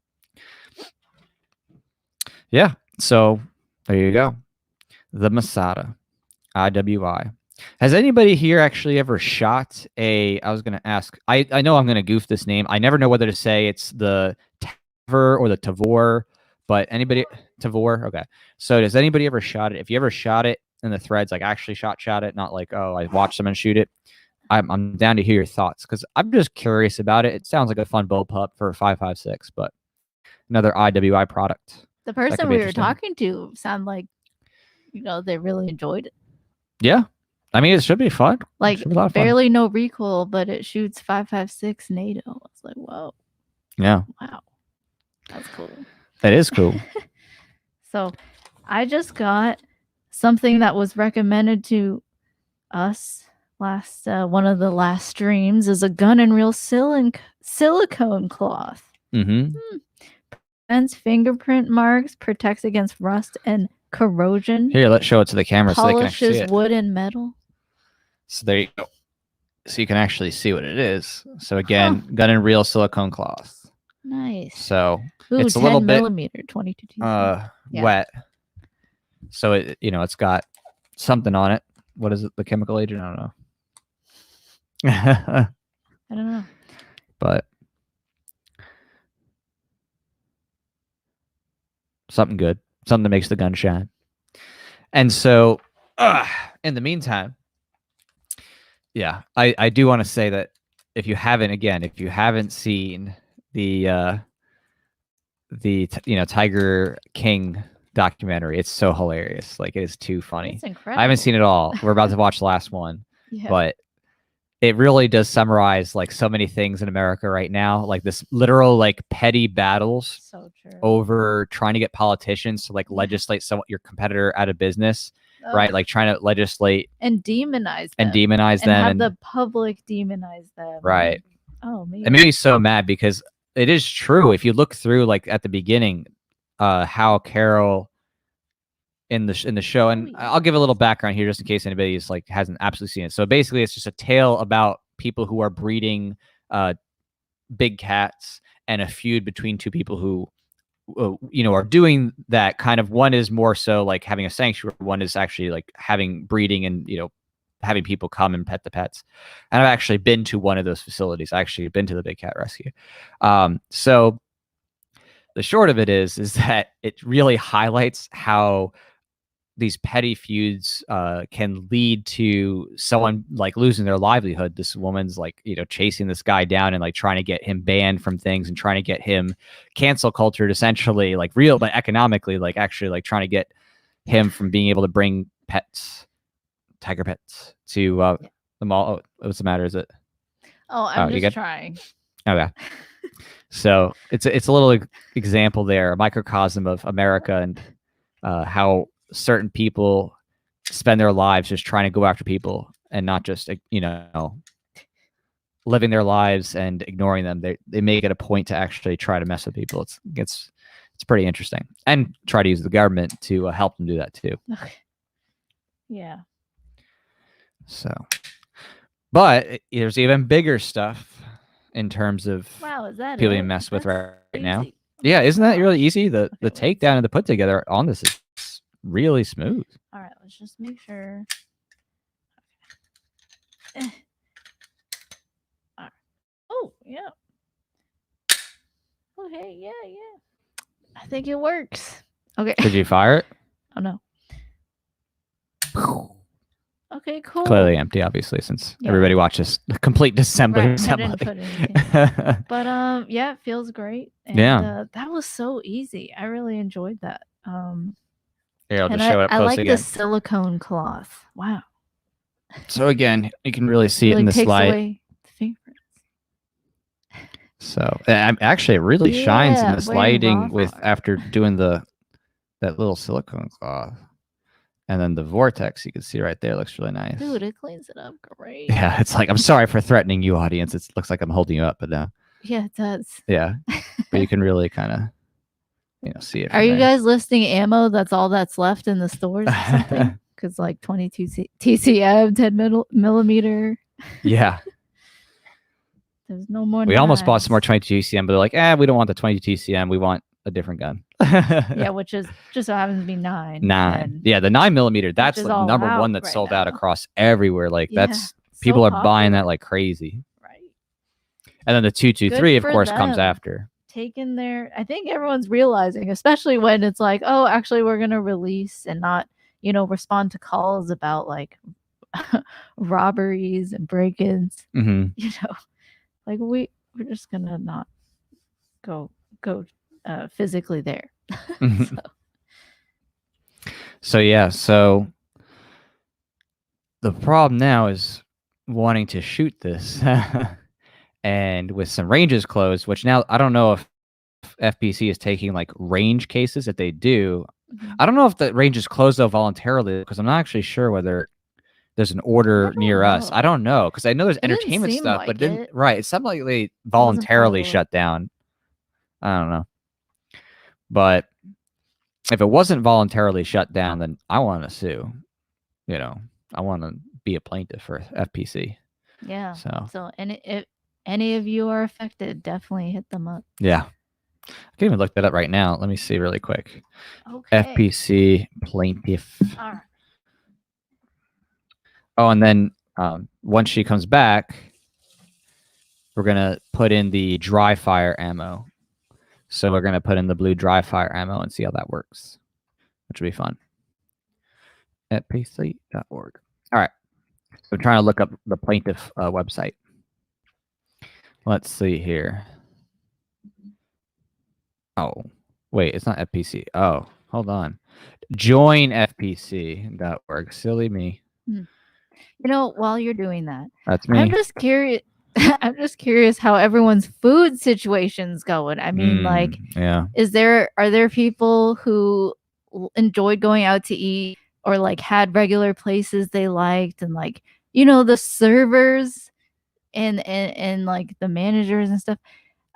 Speaker 1: yeah. So there you go. The Masada, IWI. Has anybody here actually ever shot I was going to ask, I know I'm going to goof this name. I never know whether to say it's the Tavor or the Tavor, but anybody, Tavor? Okay. So does anybody ever shot it? If you ever shot it in the threads, like actually shot it, not like, oh, I watched someone shoot it. I'm down to hear your thoughts because I'm just curious about it. It sounds like a fun bull pup for a 5.56, but another IWI product.
Speaker 2: The person we were talking to sounded like, they really enjoyed it.
Speaker 1: Yeah. I mean, it should be fun.
Speaker 2: Like barely no recoil, but it shoots 5.56 NATO. It's like, whoa.
Speaker 1: Yeah.
Speaker 2: Wow. That's cool.
Speaker 1: That is cool.
Speaker 2: So I just got something that was recommended to us last one of the last streams is a gun and reel silicone cloth. Prevents fingerprint marks, protects against rust and corrosion.
Speaker 1: Here, let's show it to the camera so they can actually see it.
Speaker 2: Polishes wood and metal.
Speaker 1: So there you go. So you can actually see what it is. So again, gun and reel silicone cloth.
Speaker 2: Nice.
Speaker 1: So it's a little bit
Speaker 2: 22
Speaker 1: wet. So it it's got something on it. What is it? The chemical agent? I don't know.
Speaker 2: I don't know.
Speaker 1: But something good. Something that makes the gun shine. And so in the meantime, yeah, I do want to say that if you haven't seen the Tiger King documentary, it's so hilarious. Like, it is too funny.
Speaker 2: It's incredible.
Speaker 1: I haven't seen it all. We're about to watch the last one. But it really does summarize like so many things in America right now, like this literal like petty battles over trying to get politicians to like legislate your competitor out of business, right? Like trying to legislate
Speaker 2: and demonize them
Speaker 1: and
Speaker 2: have the public demonize them,
Speaker 1: right?
Speaker 2: Oh man,
Speaker 1: it made me so mad because it is true. If you look through like at the beginning, how Carol in the show, and I'll give a little background here just in case anybody's like hasn't absolutely seen it. So basically, it's just a tale about people who are breeding big cats and a feud between two people who are doing that kind of. One is more so like having a sanctuary. One is actually like having breeding and having people come and pet the pets. And I've actually been to one of those facilities. I actually been to the big cat rescue. So the short of it is that it really highlights how these petty feuds can lead to someone like losing their livelihood. This woman's like, chasing this guy down and like trying to get him banned from things and trying to get him cancel cultured, essentially, like real, but economically, like actually like trying to get him from being able to bring tiger pets to the mall. Oh, what's the matter? Is it?
Speaker 2: Oh, I'm just trying.
Speaker 1: Okay. So it's a little example there, a microcosm of America and how certain people spend their lives just trying to go after people and not just living their lives and ignoring them. They make it a point to actually try to mess with people. It's pretty interesting, and try to use the government to help them do that too.
Speaker 2: Okay. Yeah.
Speaker 1: So, but there's even bigger stuff in terms of people being messed with right now. Yeah, isn't that really easy? The takedown and the put together on this is really smooth.
Speaker 2: All right, let's just make sure. Okay. All right. Oh, yeah. Okay, yeah. I think it works. Okay.
Speaker 1: Did you fire it?
Speaker 2: Oh, no. Okay, cool.
Speaker 1: Clearly empty, obviously, since everybody watches the complete disassembly.
Speaker 2: Right, I didn't put anything. But yeah, it feels great. And that was so easy. I really enjoyed that.
Speaker 1: Here, I'll just show it up close
Speaker 2: I like
Speaker 1: again.
Speaker 2: the silicone cloth. Wow.
Speaker 1: So again, you can really see it in this light.
Speaker 2: Away the fingerprints.
Speaker 1: So actually, it really shines in this lighting with after doing that little silicone cloth. And then the vortex you can see right there looks really nice.
Speaker 2: Dude, it cleans it up great.
Speaker 1: Yeah, it's like, I'm sorry for threatening you, audience. It looks like I'm holding you up, but no.
Speaker 2: Yeah, it does.
Speaker 1: Yeah, but you can really kind of, see it.
Speaker 2: Are you guys listing ammo? That's all that's left in the stores or something? Because like 22 TCM, 10 millimeter.
Speaker 1: Yeah.
Speaker 2: There's no more.
Speaker 1: We almost bought some more 22 TCM, but they're like, we don't want the 22 TCM. We want a different gun.
Speaker 2: Yeah, which is just so happens to be 9.
Speaker 1: 9. Yeah, the 9 millimeter. That's like number one that's sold out across everywhere. Like that's people are buying that like crazy.
Speaker 2: Right.
Speaker 1: And then the 223, of course, comes after.
Speaker 2: Taking their, I think everyone's realizing, especially when it's like, oh, actually, we're gonna release and not, respond to calls about like robberies and break-ins. Like we're just gonna not go physically there.
Speaker 1: So the problem now is wanting to shoot this and with some ranges closed, which now I don't know if FPC is taking like range cases. If they do, I don't know if the range is closed though voluntarily, because I'm not actually sure whether there's an order near us. I don't know, because I know there's entertainment stuff, but it's something like they voluntarily shut down. I don't know. But if it wasn't voluntarily shut down, then I want to sue. I want to be a plaintiff for FPC.
Speaker 2: Yeah. So if any of you are affected, definitely hit them up.
Speaker 1: Yeah. I can even look that up right now. Let me see really quick. Okay. FPC plaintiff. All right. Oh, and then once she comes back, we're going to put in the dry fire ammo. So we're going to put in the blue dry fire ammo and see how that works, which will be fun. At pc.org. All right. So I'm trying to look up the plaintiff website. Let's see here. Oh, wait, it's not FPC. Oh, hold on. Join FPC.org. Silly me.
Speaker 2: While you're doing that,
Speaker 1: that's me.
Speaker 2: I'm just curious. I'm just curious how everyone's food situation's going. I mean, are there people who enjoyed going out to eat or like had regular places they liked, and like, the servers and like the managers and stuff,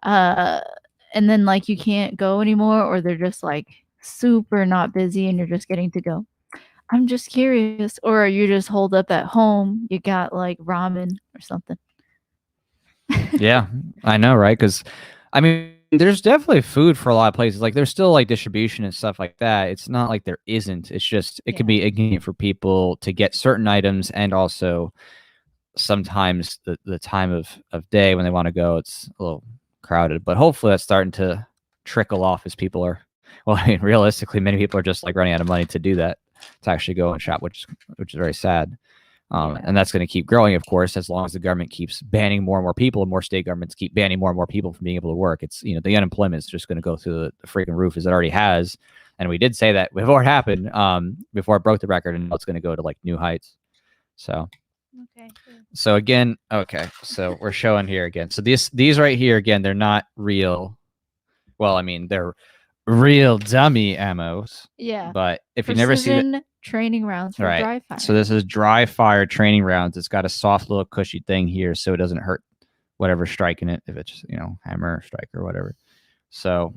Speaker 2: and then like you can't go anymore, or they're just like super not busy and you're just getting to go? I'm just curious. Or are you just holed up at home? You got like ramen or something?
Speaker 1: Yeah, I know, right? Because I mean, there's definitely food for a lot of places. Like there's still like distribution and stuff like that. It's not like there isn't. It's just it could be inconvenient for people to get certain items, and also sometimes the time of day when they want to go, it's a little crowded. But hopefully that's starting to trickle off as people are. Well, I mean, realistically, many people are just like running out of money to do that, to actually go and shop, which is very sad. And that's going to keep growing, of course, as long as the government keeps banning more and more people, and more state governments keep banning more and more people from being able to work. It's, the unemployment is just going to go through the freaking roof, as it already has. And we did say that before it happened, before it broke the record, and now it's going to go to like new heights. So, so again, so we're showing here again. So these right here, again, they're not real. Well, I mean, they're real dummy ammos.
Speaker 2: Yeah.
Speaker 1: But if you never see the
Speaker 2: training rounds for dry fire.
Speaker 1: So this is dry fire training rounds. It's got a soft little cushy thing here, so it doesn't hurt whatever's striking it, if it's hammer, strike, or whatever. So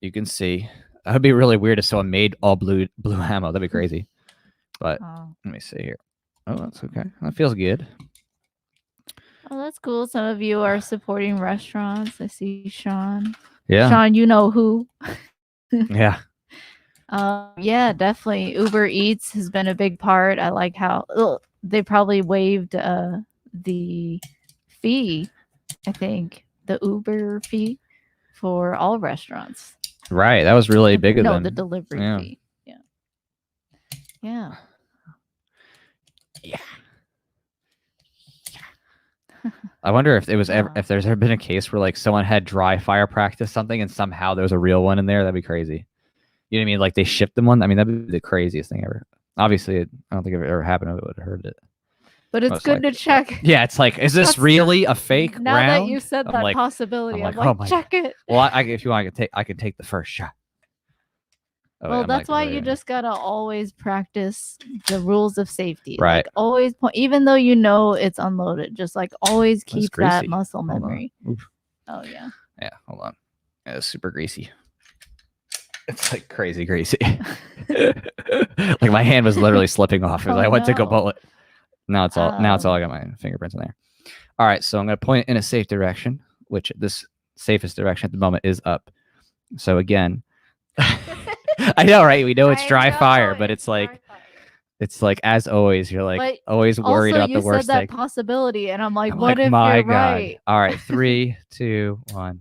Speaker 1: you can see that would be really weird if someone made all blue ammo. That'd be crazy. But let me see here. Oh, that's okay. That feels good.
Speaker 2: Oh, that's cool. Some of you are supporting restaurants. I see Sean.
Speaker 1: Yeah.
Speaker 2: Sean, you know who.
Speaker 1: Yeah.
Speaker 2: Yeah, definitely. Uber Eats has been a big part. I like how they probably waived the fee, I think, the Uber fee for all restaurants.
Speaker 1: Right. That was really big of them.
Speaker 2: No, the delivery fee. Yeah. Yeah.
Speaker 1: Yeah. I wonder if it was ever, if there's ever been a case where like someone had dry fire practice something and somehow there was a real one in there. That'd be crazy. You know what I mean? Like they shipped them one. I mean, that'd be the craziest thing ever. Obviously, I don't think it ever happened. I would have heard it.
Speaker 2: But it's good to check.
Speaker 1: Yeah, it's like, is this really a fake round?
Speaker 2: Now that you said that possibility, I'm like, check it.
Speaker 1: Well, if you want, I could take the first shot.
Speaker 2: Well, that's why you just gotta always practice the rules of safety.
Speaker 1: Right.
Speaker 2: Like always point, even though you know it's unloaded, just like always keep that muscle memory. Oh yeah.
Speaker 1: Yeah, hold on. Yeah, it's super greasy. It's like crazy greasy. Like my hand was literally slipping off as I went to go bullet. Now it's all I got my fingerprints in there. All right, so I'm gonna point in a safe direction, which this safest direction at the moment is up. So again, I know, right? We know it's dry fire, but it's like as always, you're like always worried about the worst thing.
Speaker 2: You said that possibility, and I'm like, what if you're right?
Speaker 1: All right, 3, 2, 1.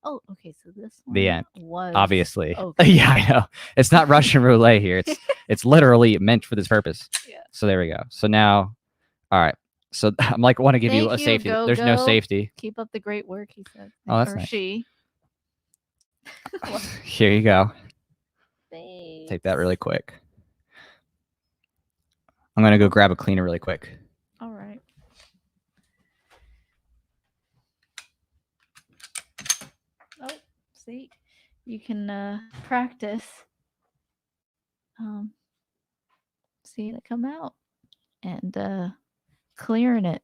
Speaker 2: Oh, okay. So this one
Speaker 1: the end
Speaker 2: was
Speaker 1: obviously.
Speaker 2: Okay.
Speaker 1: Yeah, I know. It's not Russian roulette here. It's literally meant for this purpose.
Speaker 2: Yeah.
Speaker 1: So there we go. So now, all right. So I'm like, want to give you a safety. There's no safety.
Speaker 2: Keep up the great work, he said.
Speaker 1: Oh, that's
Speaker 2: or
Speaker 1: nice.
Speaker 2: She.
Speaker 1: Here you go.
Speaker 2: Thanks.
Speaker 1: Take that really quick. I'm gonna go grab a cleaner really quick.
Speaker 2: All right. Oh, see, you can practice seeing it come out and clearing it.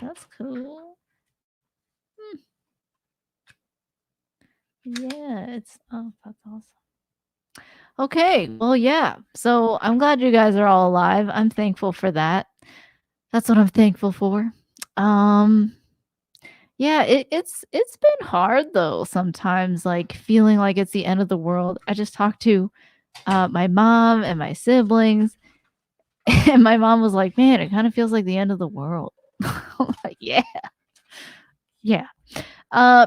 Speaker 2: That's cool. Yeah, that's awesome. Okay, well, yeah. So I'm glad you guys are all alive. I'm thankful for that. That's what I'm thankful for. Yeah, it's been hard though sometimes, like feeling like it's the end of the world. I just talked to my mom and my siblings, and my mom was like, "Man, it kind of feels like the end of the world." I'm like, "Yeah,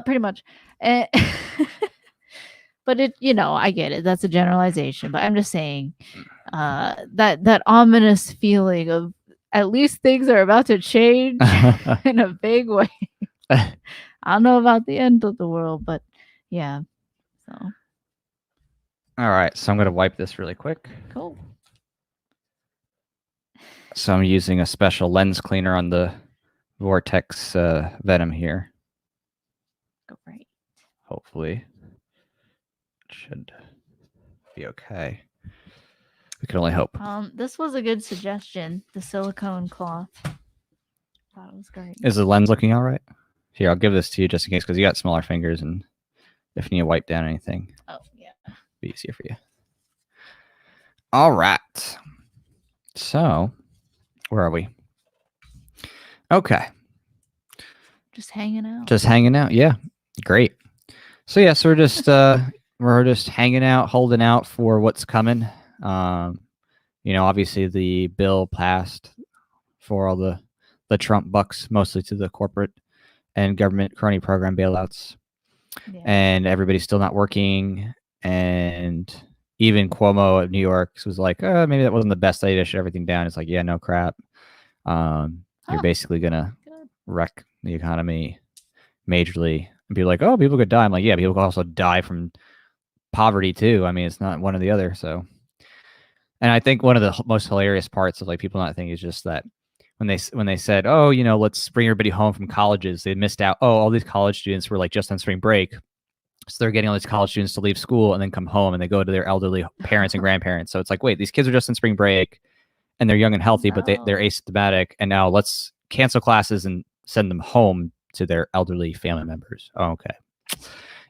Speaker 2: pretty much." But it, I get it. That's a generalization, but I'm just saying that ominous feeling of at least things are about to change in a big way. I don't know about the end of the world, but yeah. So.
Speaker 1: All right, so I'm gonna wipe this really quick.
Speaker 2: Cool.
Speaker 1: So I'm using a special lens cleaner on the Vortex Venom here.
Speaker 2: Great.
Speaker 1: Hopefully. Should be okay. We can only hope.
Speaker 2: This was a good suggestion. The silicone cloth. Thought it was great.
Speaker 1: Is the lens looking all right? Here, I'll give this to you just in case, because you got smaller fingers, and if you need to wipe down anything,
Speaker 2: oh yeah,
Speaker 1: be easier for you. All right. So, where are we? Okay.
Speaker 2: Just hanging out.
Speaker 1: Just hanging out. Yeah, great. So yeah, so we're just hanging out, holding out for what's coming. Obviously the bill passed for all the Trump bucks, mostly to the corporate and government crony program bailouts. Yeah. And everybody's still not working. And even Cuomo of New York was like, maybe that wasn't the best idea to shut everything down. It's like, yeah, no crap. You're basically going to wreck the economy majorly. And be like, oh, people could die. I'm like, yeah, people could also die from poverty too. I mean, it's not one or the other. So, and I think one of the most hilarious parts of like people not thinking is just that when they said, oh, let's bring everybody home from colleges, they missed out. Oh, all these college students were like just on spring break. So they're getting all these college students to leave school and then come home and they go to their elderly parents and grandparents. So it's like, wait, these kids are just on spring break and they're young and healthy, but they're asymptomatic. And now let's cancel classes and send them home to their elderly family members. Oh, okay.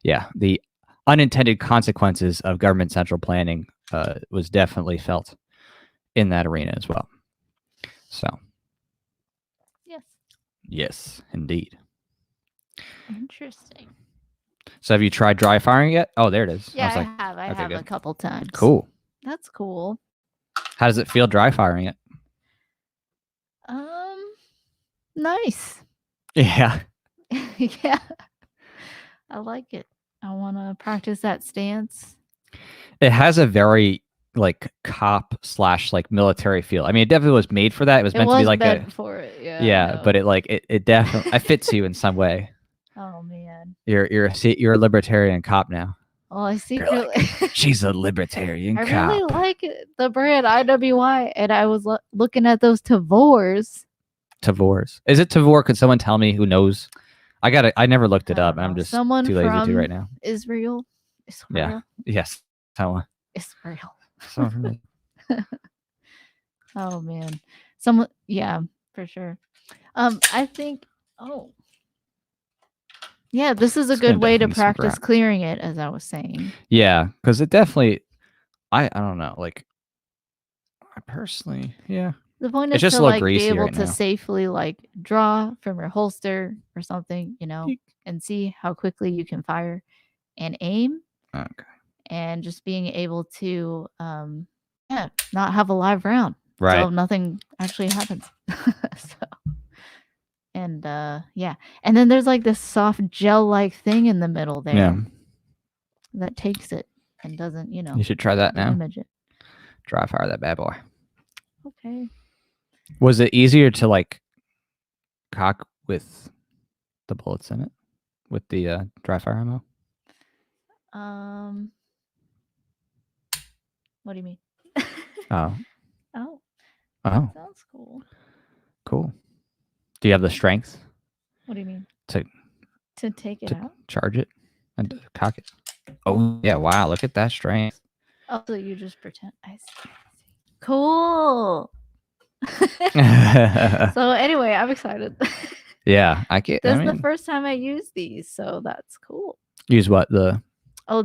Speaker 1: Yeah. The unintended consequences of government central planning was definitely felt in that arena as well. So. Yes, indeed.
Speaker 2: Interesting.
Speaker 1: So have you tried dry firing yet? Oh, there it is.
Speaker 2: Yeah, I have. I have a couple times.
Speaker 1: Cool.
Speaker 2: That's cool.
Speaker 1: How does it feel dry firing it?
Speaker 2: Nice.
Speaker 1: Yeah.
Speaker 2: Yeah. I like it. I want to practice that stance.
Speaker 1: It has a very like cop / like military feel. I mean, it definitely was made for that. It was meant to be like
Speaker 2: meant for it.
Speaker 1: yeah, but it definitely it fits you in some way.
Speaker 2: Oh man,
Speaker 1: you're a libertarian cop now.
Speaker 2: Well, I secretly
Speaker 1: she's a libertarian
Speaker 2: I
Speaker 1: cop.
Speaker 2: really like the brand IWI, and I was looking at those Tavors.
Speaker 1: Tavors. Is it Tavor? Could someone tell me who knows? I never looked it up. I'm just
Speaker 2: someone
Speaker 1: too lazy to right now.
Speaker 2: Israel.
Speaker 1: Yeah. Yes. Someone.
Speaker 2: Israel.
Speaker 1: Someone
Speaker 2: Oh man. Someone. Yeah, for sure. I think. Oh. Yeah, this is a good way to practice clearing it, as I was saying.
Speaker 1: Yeah, because it definitely. I don't know. Like, I personally, yeah.
Speaker 2: The point is
Speaker 1: just
Speaker 2: to
Speaker 1: like
Speaker 2: be able to safely like draw from your holster or something, and see how quickly you can fire and aim.
Speaker 1: Okay.
Speaker 2: And just being able to not have a live round.
Speaker 1: Right.
Speaker 2: So nothing actually happens. And and then there's like this soft gel-like thing in the middle there.
Speaker 1: Yeah.
Speaker 2: That takes it and doesn't,
Speaker 1: You should try that now.
Speaker 2: Image it.
Speaker 1: Dry fire that bad boy.
Speaker 2: Okay.
Speaker 1: Was it easier to like cock with the bullets in it with the dry fire ammo?
Speaker 2: What do you mean?
Speaker 1: Oh.
Speaker 2: Oh.
Speaker 1: Oh.
Speaker 2: Sounds cool.
Speaker 1: Cool. Do you have the strength?
Speaker 2: What do you mean?
Speaker 1: To
Speaker 2: take it out?
Speaker 1: Charge it and cock it. Oh yeah! Wow! Look at that strength.
Speaker 2: Oh, so you just pretend. I see. Cool. So anyway, I'm excited.
Speaker 1: Yeah, I get.
Speaker 2: This is the first time I use these, so that's cool.
Speaker 1: Use what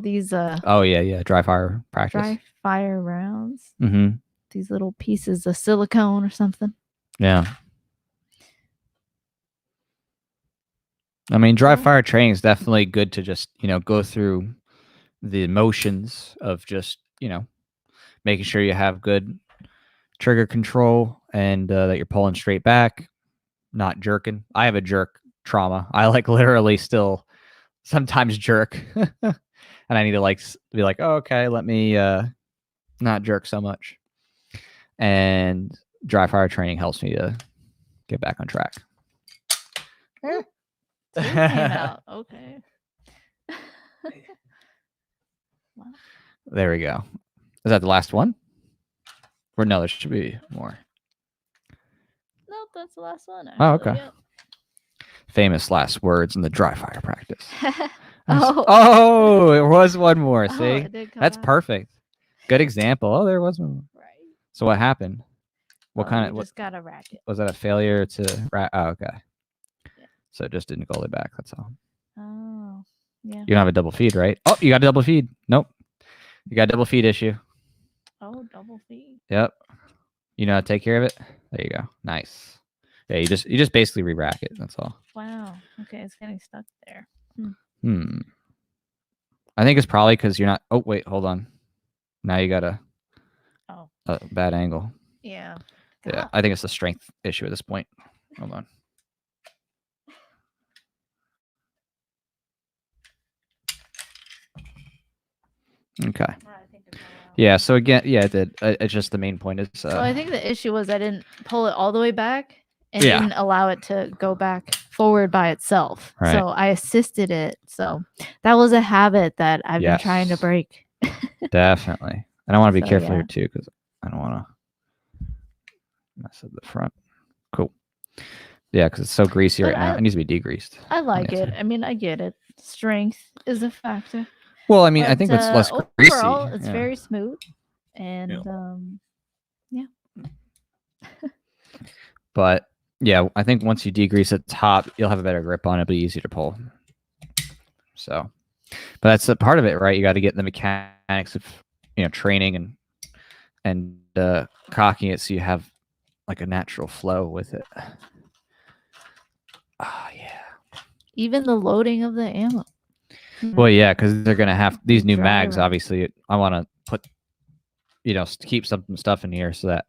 Speaker 2: these
Speaker 1: Oh yeah, dry fire practice.
Speaker 2: Dry fire rounds.
Speaker 1: Mm-hmm.
Speaker 2: These little pieces of silicone or something.
Speaker 1: Yeah. I mean, dry fire training is definitely good to just, go through the motions of just, making sure you have good trigger control and that you're pulling straight back, not jerking. I have a jerk trauma. I literally still sometimes jerk and I need to be like, oh, okay, let me not jerk so much. And dry fire training helps me to get back on track.
Speaker 2: Came out. Okay. Wow.
Speaker 1: There we go. Is that the last one? Or no, there should be more.
Speaker 2: Nope, that's the last one.
Speaker 1: Actually. Oh, okay. Yep. Famous last words in the dry fire practice. There was one more. See? That's perfect. Good example. Oh, there was one more. Right. So what happened? What kind of?
Speaker 2: Just got a racket.
Speaker 1: Was that a failure to? Oh, okay. So it just didn't go all the way back. That's all.
Speaker 2: Oh, yeah.
Speaker 1: You don't have a double feed, right? Oh, you got a double feed. Nope. You got a double feed issue.
Speaker 2: Oh, double feed.
Speaker 1: Yep. You know how to take care of it? There you go. Nice. Yeah, you just basically re-rack it. That's all.
Speaker 2: Wow. Okay, it's getting stuck there.
Speaker 1: I think it's probably because you're not. Oh, wait, hold on. Now you got a bad angle.
Speaker 2: Yeah.
Speaker 1: Yeah, I think it's a strength issue at this point. Hold on. Okay. Yeah. So again, yeah, it did. It's just the main point is.
Speaker 2: So I think the issue was I didn't pull it all the way back and didn't allow it to go back forward by itself. Right. So I assisted it. So that was a habit that I've been trying to break.
Speaker 1: Definitely. And I want to be careful here too, because I don't want to mess up the front. Cool. Yeah, because it's so greasy right now. It needs to be degreased.
Speaker 2: I like it. I mean, I get it. Strength is a factor.
Speaker 1: Well, I mean, I think it's less greasy.
Speaker 2: Overall, it's very smooth, and yeah.
Speaker 1: But yeah, I think once you degrease at the top, you'll have a better grip on it. It'll be easy to pull. So, but that's a part of it, right? You got to get the mechanics of training and cocking it so you have like a natural flow with it. Oh yeah.
Speaker 2: Even the loading of the ammo.
Speaker 1: Well, yeah, because they're gonna have these new mags. Obviously, I want to put, keep some stuff in here so that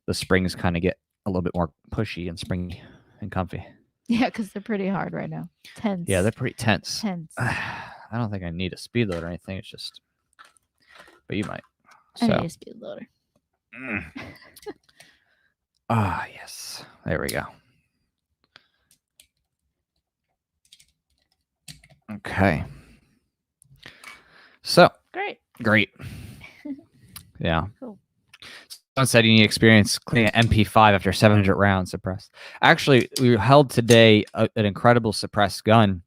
Speaker 1: the springs kind of get a little bit more pushy and springy and comfy.
Speaker 2: Yeah, because they're pretty hard right now. Tense.
Speaker 1: Yeah, they're pretty tense.
Speaker 2: Tense.
Speaker 1: I don't think I need a speed load or anything. It's just, but you might. So.
Speaker 2: I need a speed loader.
Speaker 1: Yes. There we go. Okay. So great. Yeah.
Speaker 2: Cool.
Speaker 1: Someone said you need experience cleaning an MP5 after 700 rounds suppressed. Actually, we held today an incredible suppressed gun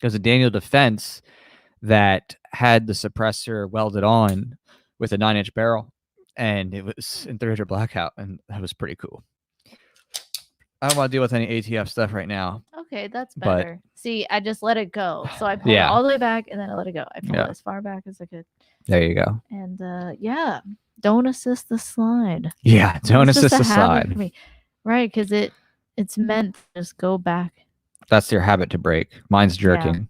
Speaker 1: because a Daniel Defense that had the suppressor welded on with a 9-inch barrel, and it was in 300 blackout, and that was pretty cool. I don't want to deal with any ATF stuff right now.
Speaker 2: Okay, that's better. See, I just let it go. So I pulled it all the way back, and then I let it go. I pulled it as far back as I could.
Speaker 1: There you go.
Speaker 2: And don't assist the slide.
Speaker 1: Yeah, don't assist the slide.
Speaker 2: Right, because it's meant to just go back.
Speaker 1: That's your habit to break. Mine's jerking. Yeah.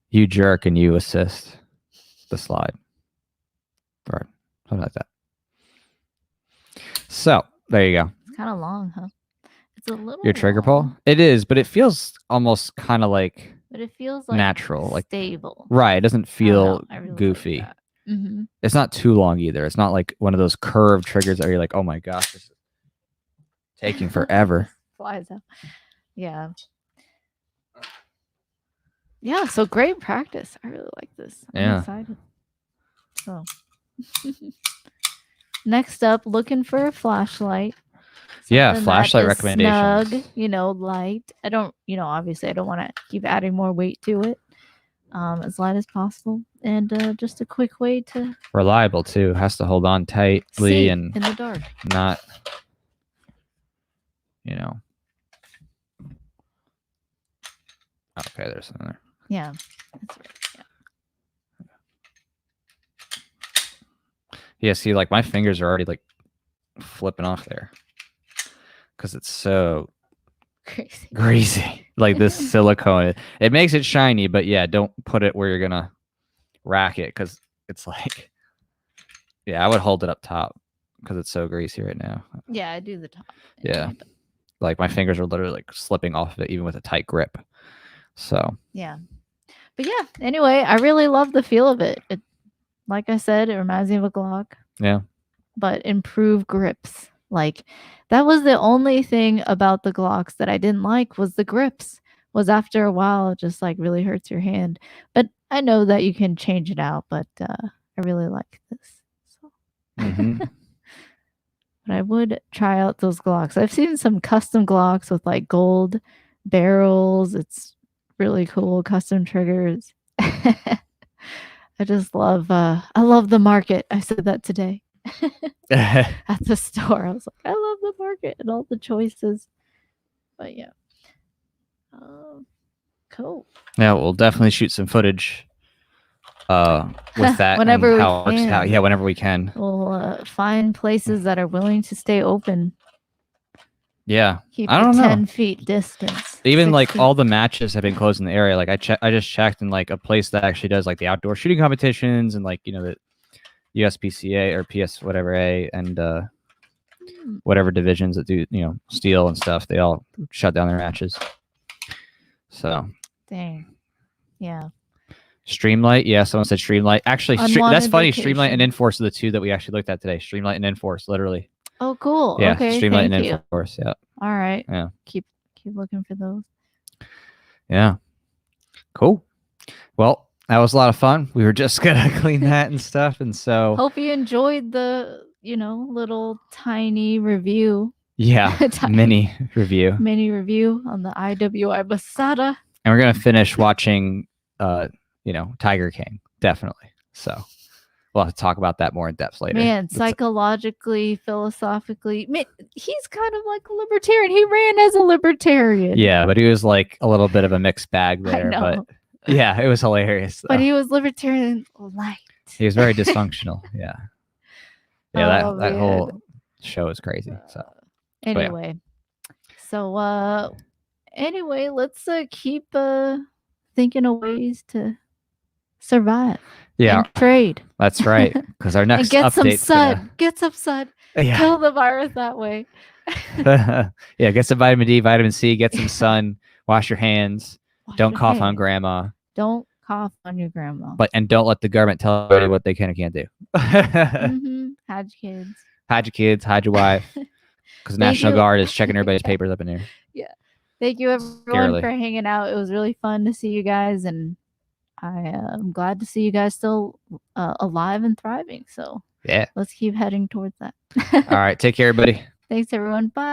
Speaker 1: You jerk and you assist the slide. Right, something like that. So there you go.
Speaker 2: It's kind of long, huh? It's a little.
Speaker 1: Your trigger pull? It is, but it feels almost kind of like.
Speaker 2: But it feels like
Speaker 1: natural, like
Speaker 2: stable.
Speaker 1: Right, it doesn't feel
Speaker 2: really
Speaker 1: goofy.
Speaker 2: Like mm-hmm.
Speaker 1: It's not too long either. It's not like one of those curved triggers that you're like, oh my gosh, this is taking forever.
Speaker 2: Flies out. Yeah. Yeah, so great practice. I really like this. I'm excited. So next up, looking for a flashlight.
Speaker 1: Flashlight recommendations.
Speaker 2: Snug, light. I don't, obviously I don't want to keep adding more weight to it. As light as possible, and just a quick way to
Speaker 1: reliable too. Has to hold on tightly and
Speaker 2: in the dark.
Speaker 1: Not, Okay, there's something there.
Speaker 2: Yeah, that's right.
Speaker 1: Yeah, see, like my fingers are already like flipping off there because it's so greasy. Like this silicone, it makes it shiny, but yeah, don't put it where you're gonna rack it because it's like, I would hold it up top because it's so greasy right now.
Speaker 2: Yeah, I do the top.
Speaker 1: Yeah, like my fingers are literally like slipping off of it even with a tight grip. So
Speaker 2: yeah, but anyway, I really love the feel of it. Like I said, it reminds me of a Glock.
Speaker 1: Yeah.
Speaker 2: But improved grips. Like that was the only thing about the Glocks that I didn't like was the grips. Was after a while it just like really hurts your hand. But I know that you can change it out, but I really like this. So.
Speaker 1: Mm-hmm.
Speaker 2: But I would try out those Glocks. I've seen some custom Glocks with like gold barrels. It's really cool, custom triggers. I just love I love the market. I said that today at the store. I was like, I love the market and all the choices. But yeah. Cool.
Speaker 1: Yeah, we'll definitely shoot some footage with that
Speaker 2: whenever
Speaker 1: and how it works out. Yeah, whenever we can.
Speaker 2: We'll find places that are willing to stay open.
Speaker 1: Yeah.
Speaker 2: Keep
Speaker 1: I don't know.
Speaker 2: 10 feet distance.
Speaker 1: Even like all the matches have been closed in the area. Like I just checked in like a place that actually does like the outdoor shooting competitions and like, the USPCA or PS whatever A and whatever divisions that do, steel and stuff. They all shut down their matches. So.
Speaker 2: Dang. Yeah.
Speaker 1: Streamlight. Yeah. Someone said Streamlight. Actually, that's funny.
Speaker 2: Vacation.
Speaker 1: Streamlight and Enforce are the two that we actually looked at today. Streamlight and Enforce, literally.
Speaker 2: Oh, cool.
Speaker 1: Yeah,
Speaker 2: okay,
Speaker 1: Streamlight and Enforce. Yeah.
Speaker 2: All right.
Speaker 1: Yeah.
Speaker 2: Keep looking for those.
Speaker 1: Yeah. Cool. Well, that was a lot of fun. We were just gonna clean that and stuff, and so
Speaker 2: hope you enjoyed the little tiny review.
Speaker 1: Yeah, mini review
Speaker 2: on the IWI Masada.
Speaker 1: And we're gonna finish watching, Tiger King, definitely. So. We'll have to talk about that more in depth later.
Speaker 2: Man, psychologically, philosophically, he's kind of like a libertarian. He ran as a libertarian.
Speaker 1: Yeah, but he was like a little bit of a mixed bag there. But yeah, it was hilarious. Though.
Speaker 2: But he was libertarian light.
Speaker 1: He was very dysfunctional. Yeah. Yeah, that whole show is crazy. So
Speaker 2: anyway, let's keep thinking of ways to survive.
Speaker 1: Yeah,
Speaker 2: and trade.
Speaker 1: That's right. Because our next
Speaker 2: get
Speaker 1: update.
Speaker 2: Get some sun.
Speaker 1: Yeah.
Speaker 2: Kill the virus that way.
Speaker 1: Yeah, get some vitamin D, vitamin C, get some sun, wash your hands. Don't cough on grandma.
Speaker 2: Don't cough on your grandma.
Speaker 1: And don't let the government tell everybody what they can and can't do.
Speaker 2: Hide your kids.
Speaker 1: Hide your kids. Hide your wife. Because National Guard is checking everybody's papers up in here.
Speaker 2: Yeah. Thank you everyone for hanging out. It was really fun to see you guys, and I am glad to see you guys still alive and thriving. So
Speaker 1: yeah,
Speaker 2: let's keep heading towards that.
Speaker 1: All right. Take care, everybody.
Speaker 2: Thanks, everyone. Bye.